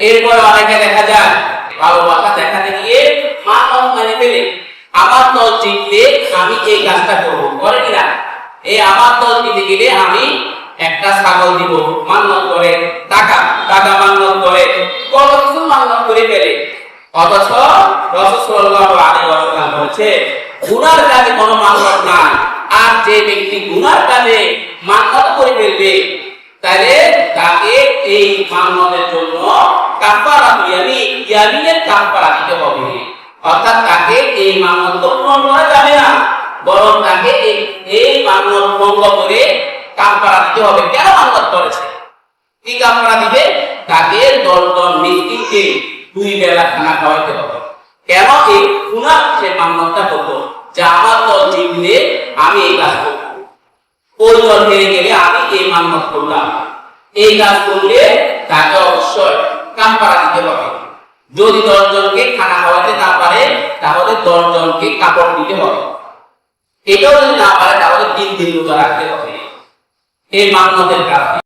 এরপরে অনেকে দেখা যায় ভালোবাসা দেখাতে গিয়ে মানত মানে ফেলে, আমার দল জিতলে আমি এই কাজটা করবো, করে কিনা? এই আমার দল জিতে গেলে আমি একটা ছাগল দিব মান্যত করে, টাকা টাকা মান্যত করে, কত কিছু মান্যত করে ফেলে। অথচ রাসূল সাল্লাল্লাহু আলাইহি ওয়াসাল্লাম বলেছে গুনার কাজে কোনো মান্যত নাই, আর যে ব্যক্তি গুনার কাজে মান্যত করে ফেলবে তাহলে তাকে এই মান্যতের জন্য কাফারা ইয়ামিনের কাফারা দিতে হবে। অর্থাৎ তাকে এই মান্যত পূরণ করা যাবে না, বরং তাকে এই মান্যত ভঙ্গ করে কাফারা দিতে হবে। কেন মান্যত করেছে? কি কাফারা দিবে? তাকে 10 জন মিসকিনকে 2 বেলা খানা খাওয়াতে হবে। কেন? এই গুনাহ সে মান্যতটা করত যে আমার দল জিতলে আমি এই কাজ করব, ওই দল হেরে গেলে আমি এই মান্যত করলাম। এই কাজ করলে তাকে অবশ্যই কাফারা দিতে হবে। যদি 10 জনকে খানা খাওয়াতে না পারে তাহলে 10 জনকে কাপড় দিতে হবে। এটাও যদি না পারে তাহলে 3 দিন রোজা রাখতে হবে এই মান্যতের কারণে।